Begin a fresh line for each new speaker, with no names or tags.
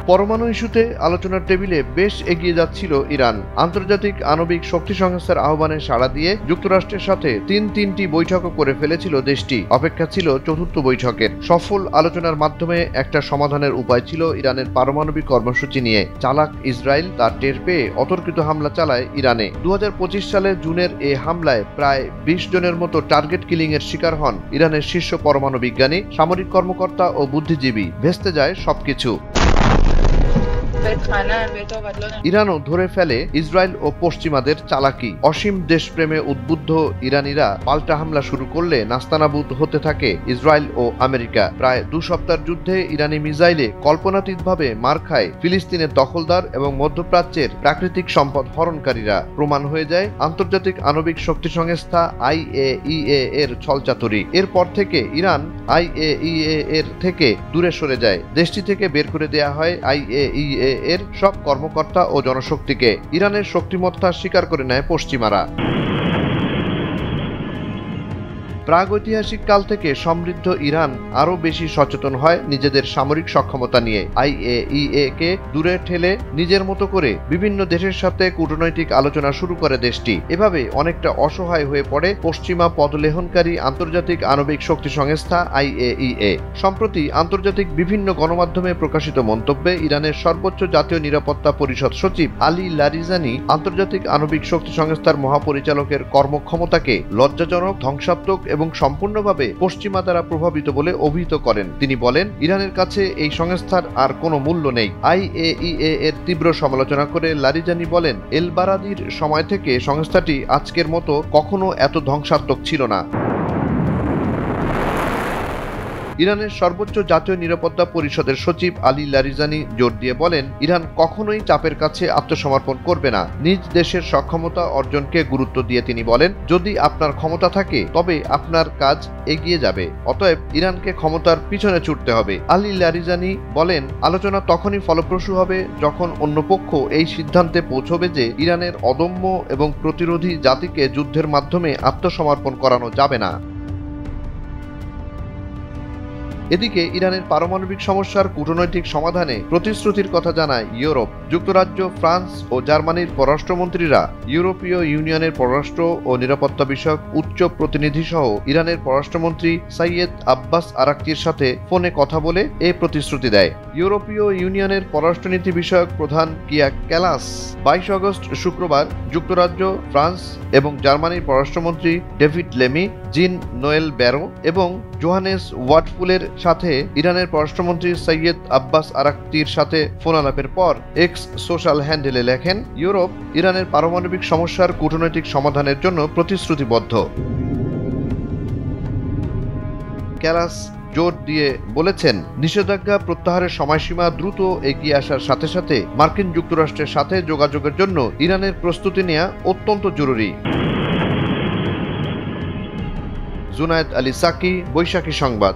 পরমাণু ইস্যুতে আলোচনার টেবিলে বেশ এগিয়ে যাচ্ছিল ইরান। আন্তর্জাতিক আণবিক শক্তি সংস্থার আহ্বানে সাড়া দিয়ে যুক্তরাষ্ট্রের সাথে তিনটি বৈঠকও করে ফেলেছিল দেশটি। অপেক্ষা ছিল চতুর্থ বৈঠকের। সফল আলোচনার মাধ্যমে একটা সমাধানের উপায় ছিল ইরানের পারমাণবিক কর্মসূচি নিয়ে। চালাক ইসরায়েল তার টের পেয়ে অতর্কিত হামলা চালায় ইরানে। 2025 সালের জুনের এই হামলায় প্রায় 20 জনের মতো টার্গেট কিলিং এর শিকার হন ইরানের শীর্ষ পরমাণু বিজ্ঞানী, সামরিক কর্মকর্তা ও বুদ্ধিজীবী। ভেস্তে যায় সবকিছু। ইরানও ধরে ফেলে ইসরায়েল ও পশ্চিমাদের চালাকি। অসীম দেশপ্রেমে উদ্বুদ্ধ ইরানিরা পাল্টা হামলা শুরু করলে নাস্তানাবুদ হতে থাকে ইসরায়েল ও আমেরিকা। প্রায় 2 সপ্তাহের যুদ্ধে ইরানি মিসাইলে কল্পনাতীতভাবে মার খায় ফিলিস্তিনের দখলদার এবং মধ্যপ্রাচ্যের প্রাকৃতিক সম্পদ হরণকারীরা। প্রমাণ হয়ে যায় আন্তর্জাতিক আণবিক শক্তি সংস্থা IAEA এর ছলচাতুরি। এরপর থেকে ইরান IAEA এর থেকে দূরে সরে যায়। দেশটি থেকে বের করে দেয়া হয় IAEA এর সব কর্মকর্তা ও জনশক্তিকে। ইরানের শক্তিমত্তা স্বীকার করে নেয় পশ্চিমারা। প্রাগৈতিহাসিক কাল থেকে সমৃদ্ধ ইরান আরও বেশি সচেতন হয় নিজেদের সামরিক সক্ষমতা নিয়ে। IAEA কে দূরে ঠেলে নিজের মতো করে বিভিন্ন দেশের সাথে কূটনৈতিক আলোচনা শুরু করে দেশটি। এভাবে অনেকটা অসহায় হয়ে পড়ে পশ্চিমা পদলেহনকারী আন্তর্জাতিক আণবিক শক্তি সংস্থা IAEA। সম্প্রতি আন্তর্জাতিক বিভিন্ন গণমাধ্যমে প্রকাশিত মন্তব্যে ইরানের সর্বোচ্চ জাতীয় নিরাপত্তা পরিষদ সচিব আলী লারিজানি আন্তর্জাতিক আণবিক শক্তি সংস্থার মহাপরিচালকের কর্মক্ষমতাকে লজ্জাজনক, ধ্বংসাত্মক এবং সম্পূর্ণভাবে পশ্চিমা দ্বারা প্রভাবিত বলে অভিহিত করেন। তিনি বলেন, ইরানের কাছে এই সংস্থার আর কোনো মূল্য নেই। IAEA এর তীব্র সমালোচনা করে লারিজানি বলেন, এল বারাদির সময় থেকে সংস্থাটি আজকের মতো কখনো এত ধ্বংসাত্মক ছিল না। ইরানের সর্বোচ্চ জাতীয় নিরাপত্তা পরিষদের সচিব আলী লারিজানি জোর দিয়ে বলেন, ইরান কখনোই চাপের কাছে আত্মসমর্পণ করবে না। নিজ দেশের সক্ষমতা অর্জনকে গুরুত্ব দিয়ে তিনি বলেন, যদি আপনার ক্ষমতা থাকে তবে আপনার কাজ এগিয়ে যাবে। অতএব ইরানকে ক্ষমতার পিছনে ছুটতে হবে। আলী লারিজানি বলেন, আলোচনা তখনই ফলপ্রসূ হবে যখন অন্য পক্ষ এই সিদ্ধান্তে পৌঁছবে যে ইরানের অদম্য এবং প্রতিরোধী জাতিকে যুদ্ধের মাধ্যমে আত্মসমর্পণ করানো যাবে না। এদিকে ইরানের পারমাণবিক সমস্যার কূটনৈতিক সমাধানে প্রতিশ্রুতির কথা জানায় ইউরোপ। যুক্তরাজ্য, ফ্রান্স ও জার্মানির পররাষ্ট্রমন্ত্রীরা ইউরোপীয় ইউনিয়নের পররাষ্ট্র ও নিরাপত্তা বিষয়ক উচ্চ প্রতিনিধি সহ ইরানের পররাষ্ট্রমন্ত্রী সাইয়েদ আব্বাস আরাকচির সাথে ফোনে কথা বলে এ প্রতিশ্রুতি দেয়। ইউরোপীয় ইউনিয়নের পররাষ্ট্রনীতি বিষয়ক প্রধান কিয়া ক্যালাস 22 আগস্ট শুক্রবার যুক্তরাজ্য, ফ্রান্স এবং জার্মানির পররাষ্ট্রমন্ত্রী ডেভিড লেমি, জিন নোয়েল ব্যারো এবং জোহানেস ওয়াটফুলের সাথে ইরানের পররাষ্ট্রমন্ত্রী সৈয়দ আব্বাস আরাকচির সাথে ফোন আলাপের পর এক্স সোশ্যাল হ্যান্ডেলে লেখেন, ইউরোপ ইরানের পারমাণবিক সমস্যার কূটনৈতিক সমাধানের জন্য প্রতিশ্রুতিবদ্ধ। ক্যালাস জোর দিয়ে বলেছেন, নিষেধাজ্ঞা প্রত্যাহারের সময়সীমা দ্রুত এগিয়ে আসার সাথে সাথে মার্কিন যুক্তরাষ্ট্রের সাথে যোগাযোগের জন্য ইরানের প্রস্তুতি নেওয়া অত্যন্ত জরুরি। জুনায়েদ আলী সাকি, বৈশাখী সংবাদ।